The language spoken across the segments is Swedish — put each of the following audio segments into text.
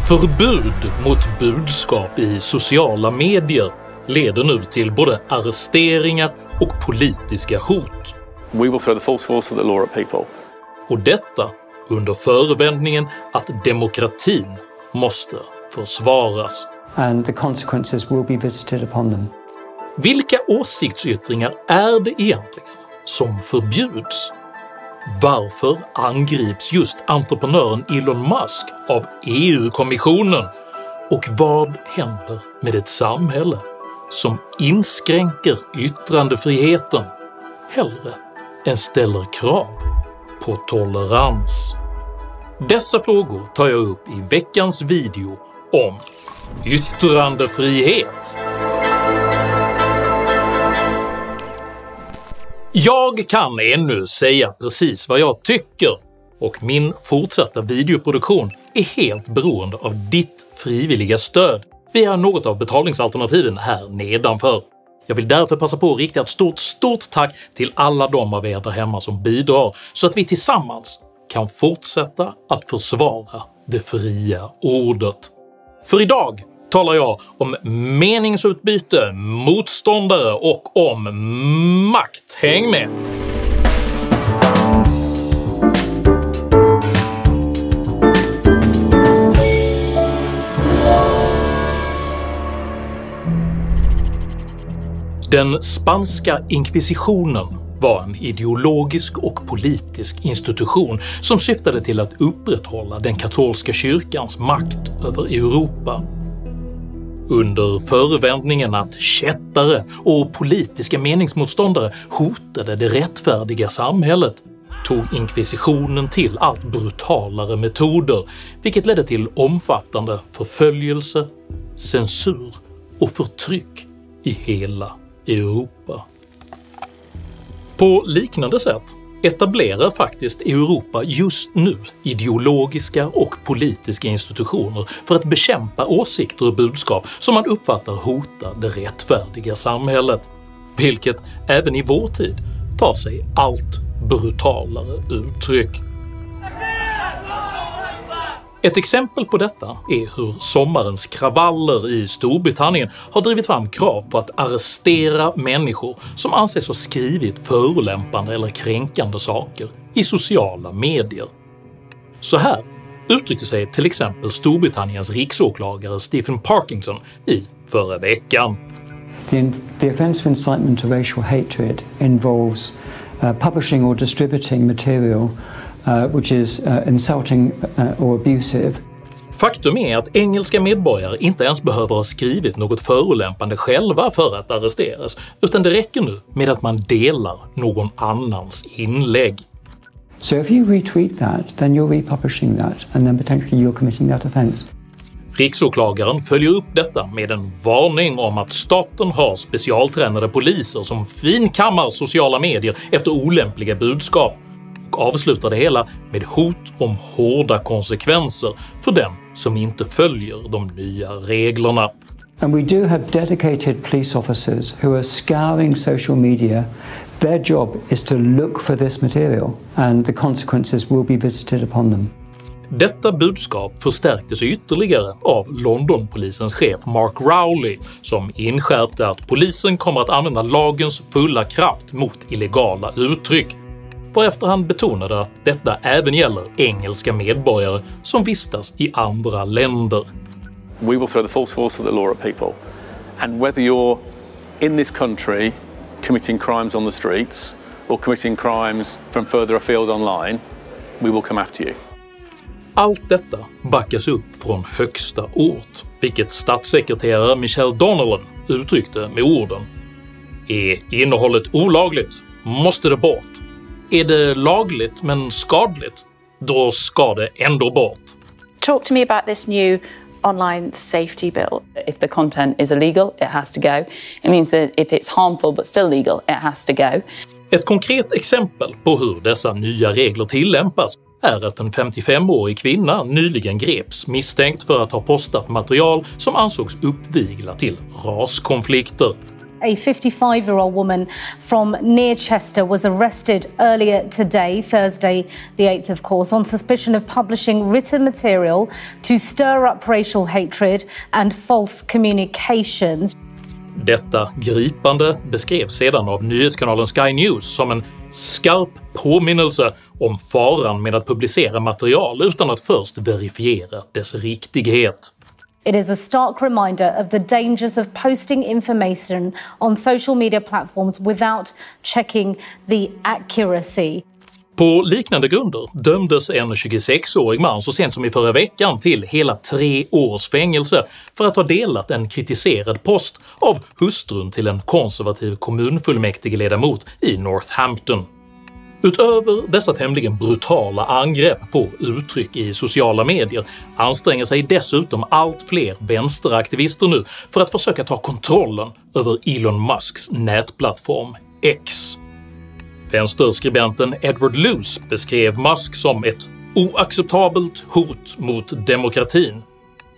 Förbud mot budskap i sociala medier leder nu till både arresteringar och politiska hot. We will throw the full force of the law at people. Och detta under förevändningen att demokratin måste försvaras. And the consequences will be visited upon them. Vilka åsiktsyttringar är det egentligen som förbjuds? Varför angrips just entreprenören Elon Musk av EU-kommissionen? Och vad händer med ett samhälle som inskränker yttrandefriheten hellre än ställer krav på tolerans? Dessa frågor tar jag upp i veckans video om yttrandefrihet. Jag kan ännu säga precis vad jag tycker, och min fortsatta videoproduktion är helt beroende av ditt frivilliga stöd via något av betalningsalternativen här nedanför. Jag vill därför passa på att rikta ett stort tack till alla de av er där hemma som bidrar så att vi tillsammans kan fortsätta att försvara det fria ordet. För idag talar jag om meningsutbyte, motståndare och om makt. Häng med! Den spanska inkvisitionen var en ideologisk och politisk institution som syftade till att upprätthålla den katolska kyrkans makt över Europa. Under förevändningen att kättare och politiska meningsmotståndare hotade det rättfärdiga samhället tog inkvisitionen till allt brutalare metoder, vilket ledde till omfattande förföljelse, censur och förtryck i hela Europa. På liknande sätt etablerar faktiskt Europa just nu ideologiska och politiska institutioner för att bekämpa åsikter och budskap som man uppfattar hotar det rättfärdiga samhället, vilket även i vår tid tar sig allt brutalare uttryck. Ett exempel på detta är hur sommarens kravaller i Storbritannien har drivit fram krav på att arrestera människor som anses ha skrivit förolämpande eller kränkande saker i sociala medier. Så här uttryckte sig till exempel Storbritanniens riksåklagare Stephen Parkinson i förra veckan. The offence of incitement to racial hatred involves publishing or distributing material which is insulting or abusive. Faktum är att engelska medborgare inte ens behöver ha skrivit något förolämpande själva för att arresteras, utan det räcker nu med att man delar någon annans inlägg. So if you retweet that, then you're republishing that and then potentially you're committing that offence. Riksåklagaren följer upp detta med en varning om att staten har specialtränade poliser som finkammar sociala medier efter olämpliga budskap, och avslutar det hela med hot om hårda konsekvenser för den som inte följer de nya reglerna. And we do have dedicated police officers who are scouring social media. Their job is to look for this material and the consequences will be visited upon them. Detta budskap förstärktes ytterligare av Londonpolisens chef Mark Rowley, som inskärpte att polisen kommer att använda lagens fulla kraft mot illegala uttryck, varefter han betonade att detta även gäller engelska medborgare som vistas i andra länder. We will throw the full force of the law at people. And whether you're in this country committing crimes on the streets or committing crimes from further afield online, we will come after you. Allt detta backas upp från högsta ort, vilket statssekreterare Michelle Donnellan uttryckte med orden: "Är innehållet olagligt måste det bort. Är det lagligt men skadligt, då ska det ändå bort." Talk to me about this new online safety bill. If the content is illegal, it has to go. It means that if it's harmful but still legal, it has to go. Ett konkret exempel på hur dessa nya regler tillämpas är att en 55-årig kvinna nyligen greps misstänkt för att ha postat material som ansågs uppvigla till raskonflikter. A 55-year-old woman from near Chester was arrested earlier today, Thursday the 8th of course, on suspicion of publishing written material to stir up racial hatred and false communications. Detta gripande beskrevs sedan av nyhetskanalen Sky News som en skarp påminnelse om faran med att publicera material utan att först verifiera dess riktighet. It is a stark reminder of the dangers of posting information on social media platforms without checking the accuracy. På liknande grunder dömdes en 26-årig man så sent som i förra veckan till hela 3 års fängelse för att ha delat en kritiserad post av hustrun till en konservativ kommunfullmäktigeledamot i Northampton. Utöver dessa tämligen brutala angrepp på uttryck i sociala medier anstränger sig dessutom allt fler vänsteraktivister nu för att försöka ta kontrollen över Elon Musks nätplattform X. Vänsterskribenten Edward Luce beskrev Musk som ett oacceptabelt hot mot demokratin.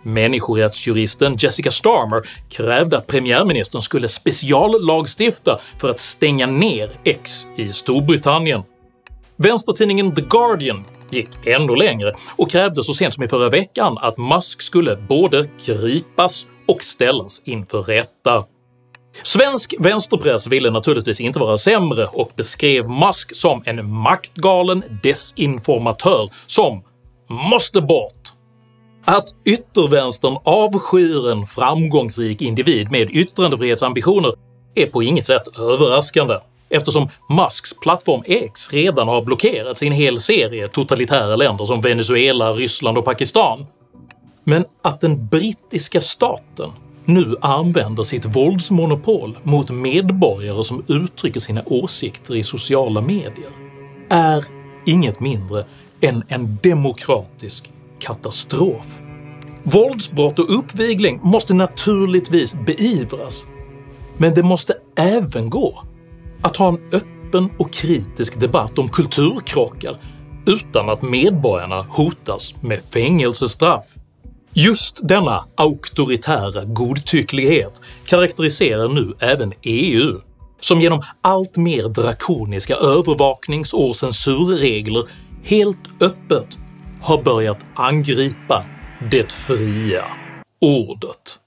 Människorättsjuristen Jessica Starmer krävde att premiärministern skulle speciallagstifta för att stänga ner X i Storbritannien. Vänstertidningen The Guardian gick ännu längre och krävde så sent som i förra veckan att Musk skulle både gripas och ställas inför rätta. Svensk vänsterpress ville naturligtvis inte vara sämre och beskrev Musk som en maktgalen desinformatör som måste bort. Att yttervänstern avskyr en framgångsrik individ med yttrandefrihetsambitioner är på inget sätt överraskande, eftersom Musks plattform X redan har blockerats i en hel serie totalitära länder som Venezuela, Ryssland och Pakistan. Men att den brittiska staten nu använder sitt våldsmonopol mot medborgare som uttrycker sina åsikter i sociala medier är inget mindre än en demokratisk katastrof. Våldsbrott och uppvigling måste naturligtvis beivras, men det måste även gå att ha en öppen och kritisk debatt om kulturkrockar utan att medborgarna hotas med fängelsestraff. Just denna auktoritära godtycklighet karaktäriserar nu även EU, som genom allt mer drakoniska övervaknings- och censurregler helt öppet har börjat angripa det fria ordet.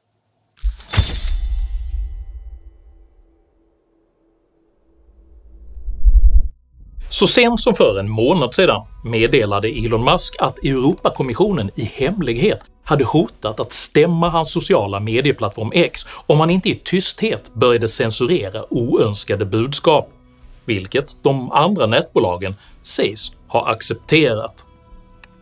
Så sent som för en månad sedan meddelade Elon Musk att Europakommissionen i hemlighet hade hotat att stämma hans sociala medieplattform X om han inte i tysthet började censurera oönskade budskap, vilket de andra nätbolagen sägs ha accepterat.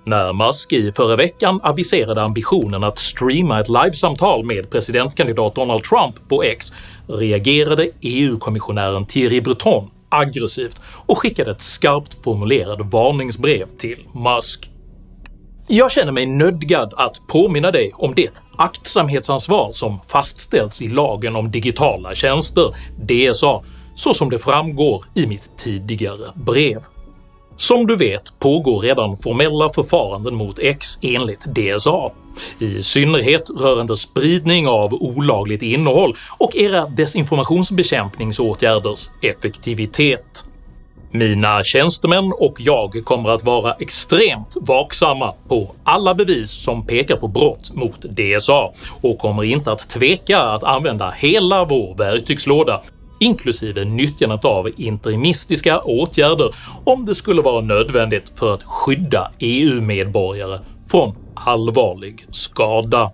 När Musk i förra veckan aviserade ambitionen att streama ett livesamtal med presidentkandidat Donald Trump på X reagerade EU-kommissionären Thierry Breton aggressivt och skickade ett skarpt formulerat varningsbrev till Musk. Jag känner mig nödgad att påminna dig om det aktsamhetsansvar som fastställts i lagen om digitala tjänster, DSA, så som det framgår i mitt tidigare brev. Som du vet pågår redan formella förfaranden mot X enligt DSA, i synnerhet rörande spridning av olagligt innehåll och era desinformationsbekämpningsåtgärders effektivitet. Mina tjänstemän och jag kommer att vara extremt vaksamma på alla bevis som pekar på brott mot DSA och kommer inte att tveka att använda hela vår verktygslåda, inklusive nyttjandet av interimistiska åtgärder om det skulle vara nödvändigt för att skydda EU-medborgare från allvarlig skada.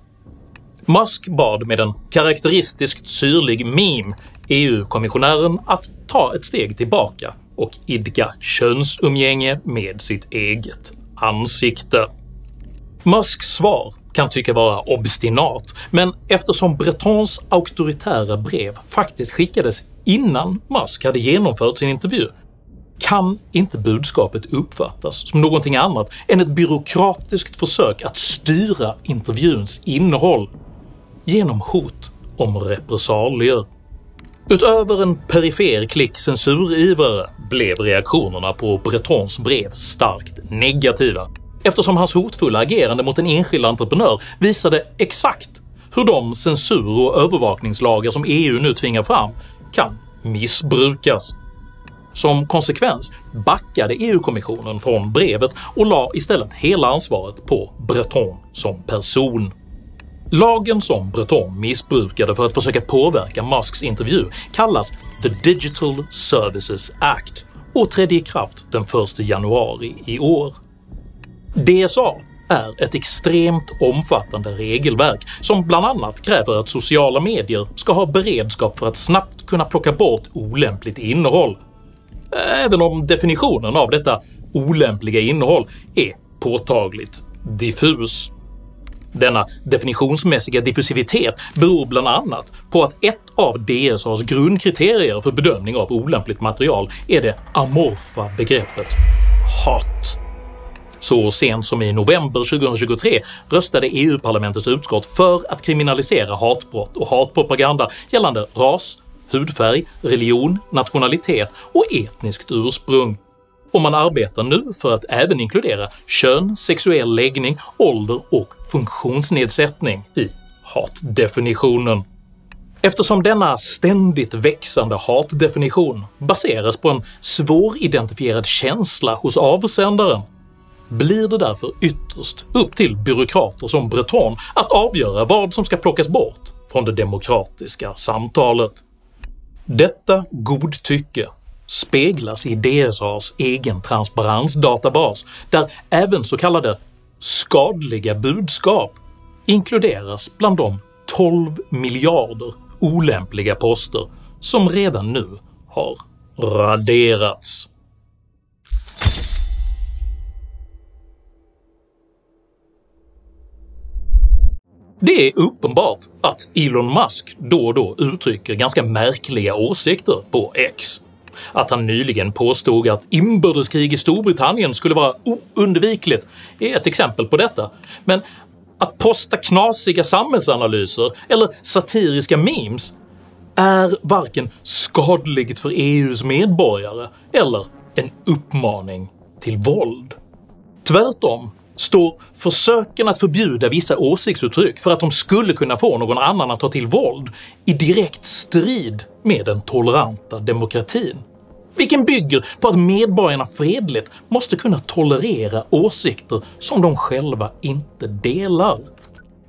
Musk bad med en karaktäristiskt syrlig meme EU-kommissionären att ta ett steg tillbaka och idka könsumgänge med sitt eget ansikte. Musks svar kan tycka vara obstinat, men eftersom Bretons auktoritära brev faktiskt skickades innan Musk hade genomfört sin intervju kan inte budskapet uppfattas som någonting annat än ett byråkratiskt försök att styra intervjuns innehåll genom hot om repressalier. Utöver en perifer klick censurivrare blev reaktionerna på Bretons brev starkt negativa, eftersom hans hotfulla agerande mot en enskild entreprenör visade exakt hur de censur- och övervakningslagar som EU nu tvingar fram kan missbrukas. Som konsekvens backade EU-kommissionen från brevet och la istället hela ansvaret på Breton som person. Lagen som Breton missbrukade för att försöka påverka Musks intervju kallas The Digital Services Act och trädde i kraft den 1 januari i år. DSA är ett extremt omfattande regelverk som bland annat kräver att sociala medier ska ha beredskap för att snabbt kunna plocka bort olämpligt innehåll, även om definitionen av detta olämpliga innehåll är påtagligt diffus. Denna definitionsmässiga diffusivitet beror bland annat på att ett av DSAs grundkriterier för bedömning av olämpligt material är det amorfa begreppet hat. Så sent som i november 2023 röstade EU-parlamentets utskott för att kriminalisera hatbrott och hatpropaganda gällande ras, hudfärg, religion, nationalitet och etniskt ursprung. Och man arbetar nu för att även inkludera kön, sexuell läggning, ålder och funktionsnedsättning i hatdefinitionen. Eftersom denna ständigt växande hatdefinition baseras på en svåridentifierad känsla hos avsändaren blir det därför ytterst upp till byråkrater som Breton att avgöra vad som ska plockas bort från det demokratiska samtalet. Detta godtycke speglas i DSAs egen transparensdatabas, där även så kallade skadliga budskap inkluderas bland de 12 miljarder olämpliga poster som redan nu har raderats. Det är uppenbart att Elon Musk då och då uttrycker ganska märkliga åsikter på X. Att han nyligen påstod att inbördeskrig i Storbritannien skulle vara oundvikligt är ett exempel på detta, men att posta knasiga samhällsanalyser eller satiriska memes är varken skadligt för EUs medborgare eller en uppmaning till våld. Tvärtom står försöken att förbjuda vissa åsiktsuttryck för att de skulle kunna få någon annan att ta till våld i direkt strid med den toleranta demokratin, vilken bygger på att medborgarna fredligt måste kunna tolerera åsikter som de själva inte delar.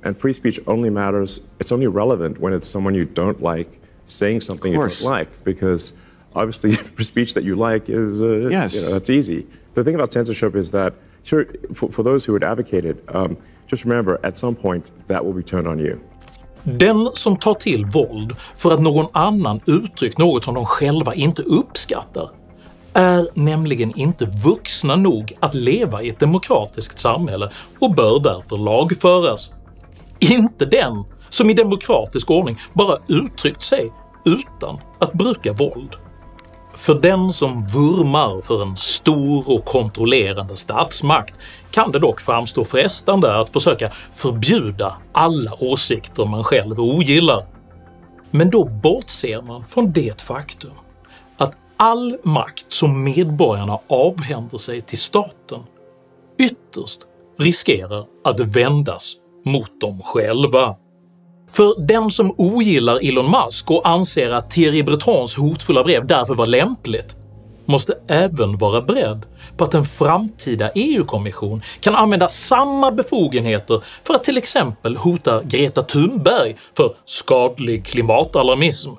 And free speech only matters, it's only relevant when it's someone you don't like saying something you don't like, because obviously speech that you like is, yes. That's easy. The thing about censorship is that, sure, for those who would advocate it, just remember at some point that will be turned on you. Den som tar till våld för att någon annan uttryckt något som de själva inte uppskattar är nämligen inte vuxna nog att leva i ett demokratiskt samhälle och bör därför lagföras. Inte den som i demokratisk ordning bara uttryckt sig utan att bruka våld. För den som vurmar för en stor och kontrollerande statsmakt kan det dock framstå frestande att försöka förbjuda alla åsikter man själv ogillar. Men då bortser man från det faktum att all makt som medborgarna avhänder sig till staten ytterst riskerar att vändas mot dem själva. För den som ogillar Elon Musk och anser att Thierry Bretons hotfulla brev därför var lämpligt måste även vara beredd på att en framtida EU-kommission kan använda samma befogenheter för att till exempel hota Greta Thunberg för skadlig klimatalarmism.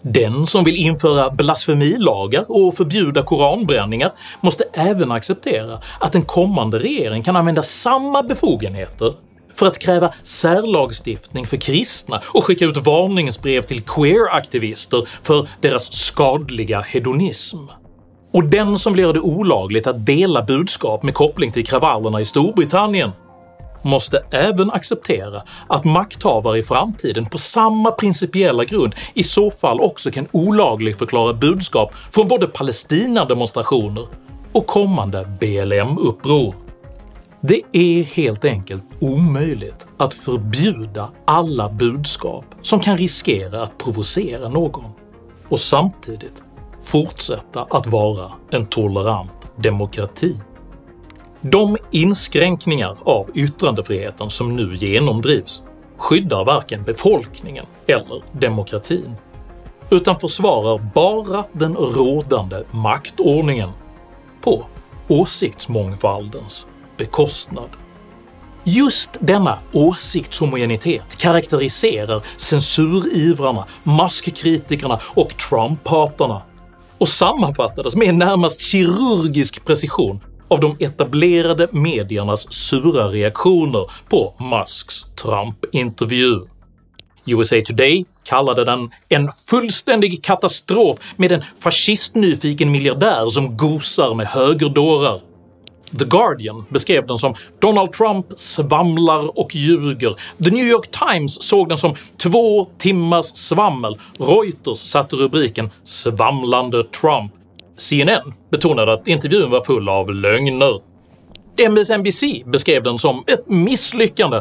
Den som vill införa blasfemilagar och förbjuda koranbränningar måste även acceptera att en kommande regering kan använda samma befogenheter för att kräva särlagstiftning för kristna och skicka ut varningsbrev till queer-aktivister för deras skadliga hedonism. Och den som vill göra det olagligt att dela budskap med koppling till kravallerna i Storbritannien måste även acceptera att makthavare i framtiden på samma principiella grund i så fall också kan olagligförklara budskap från både Palestina-demonstrationer och kommande BLM-uppror. Det är helt enkelt omöjligt att förbjuda alla budskap som kan riskera att provocera någon och samtidigt fortsätta att vara en tolerant demokrati. De inskränkningar av yttrandefriheten som nu genomdrivs skyddar varken befolkningen eller demokratin, utan försvarar bara den rådande maktordningen på åsiktsmångfaldens bekostnad. Just denna åsiktshomogenitet karaktäriserar censurivrarna, Musk-kritikerna och Trump-hatarna och sammanfattades med närmast kirurgisk precision av de etablerade mediernas sura reaktioner på Musks Trump-intervju. USA Today kallade den en fullständig katastrof med en fascistnyfiken miljardär som gosar med högerdårar. The Guardian beskrev den som “Donald Trump svamlar och ljuger”, The New York Times såg den som 2 timmars svammel, Reuters satte rubriken “Svamlande Trump”, CNN betonade att intervjun var full av lögner, MSNBC beskrev den som ett misslyckande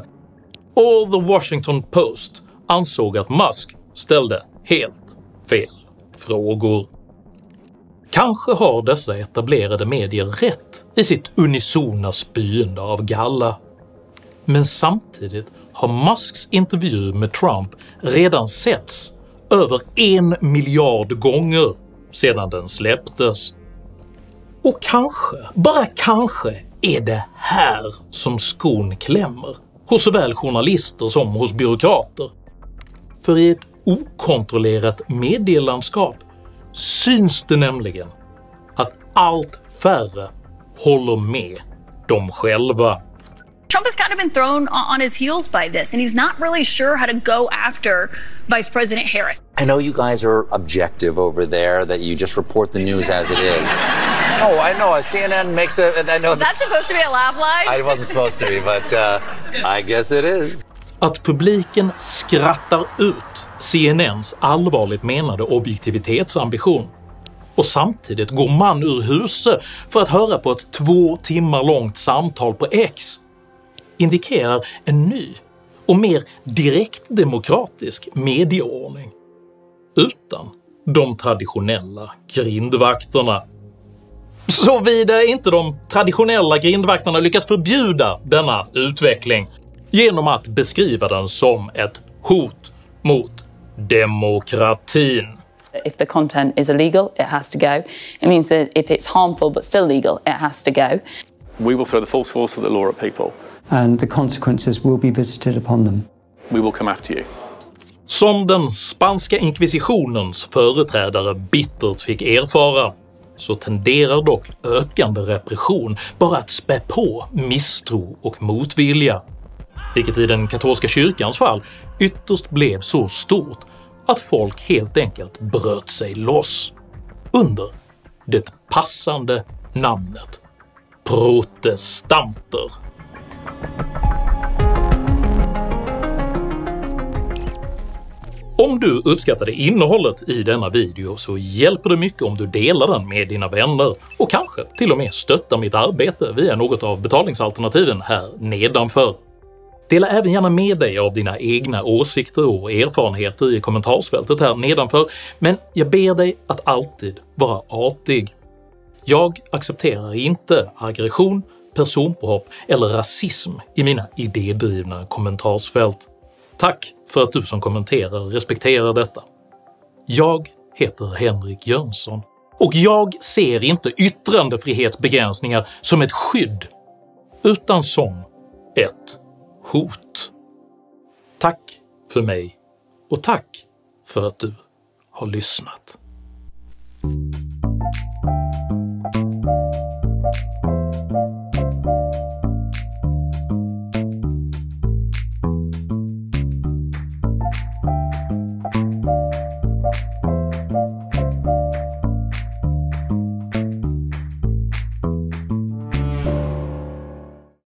och The Washington Post ansåg att Musk ställde helt fel frågor. Kanske har dessa etablerade medier rätt i sitt unisona spyende av galla, men samtidigt har Musks intervju med Trump redan setts över 1 miljard gånger sedan den släpptes. Och kanske, bara kanske, är det här som skon klämmer hos såväl journalister som hos byråkrater. För i ett okontrollerat medielandskap syns det nämligen att allt färre håller med dem själva. Trump has kind of been thrown on his heels by this, and he's not really sure how to go after Vice President Harris. I know you guys are objective over there, that you just report the news as it is. No, I know. CNN makes a... I know that's supposed to be a laugh line? I wasn't supposed to be, but I guess it is. Att publiken skrattar ut CNNs allvarligt menade objektivitetsambition och samtidigt går man ur huset för att höra på ett 2 timmar långt samtal på X indikerar en ny och mer direktdemokratisk medieordning utan de traditionella grindvakterna. Såvida inte de traditionella grindvakterna lyckas förbjuda denna utveckling genom att beskriva den som ett hot mot demokratin. If the content is illegal, it has to go. It means that if it's harmful but still legal, it has to go. We will throw the full force of the law at people. And the consequences will be visited upon them. We will come after you. Som den spanska inkvisitionens företrädare bittert fick erfara, så tenderar dock ökande repression bara att spä på misstro och motvilja, vilket i den katolska kyrkans fall ytterst blev så stort att folk helt enkelt bröt sig loss under det passande namnet protestanter. Om du uppskattade innehållet i denna video så hjälper det mycket om du delar den med dina vänner och kanske till och med stöttar mitt arbete via något av betalningsalternativen här nedanför. Dela även gärna med dig av dina egna åsikter och erfarenheter i kommentarsfältet här nedanför, men jag ber dig att alltid vara artig. Jag accepterar inte aggression, personpåhopp eller rasism i mina idédrivna kommentarsfält. Tack för att du som kommenterar respekterar detta. Jag heter Henrik Jönsson och jag ser inte yttrandefrihetsbegränsningar som ett skydd utan som ett hot. Tack för mig och tack för att du har lyssnat.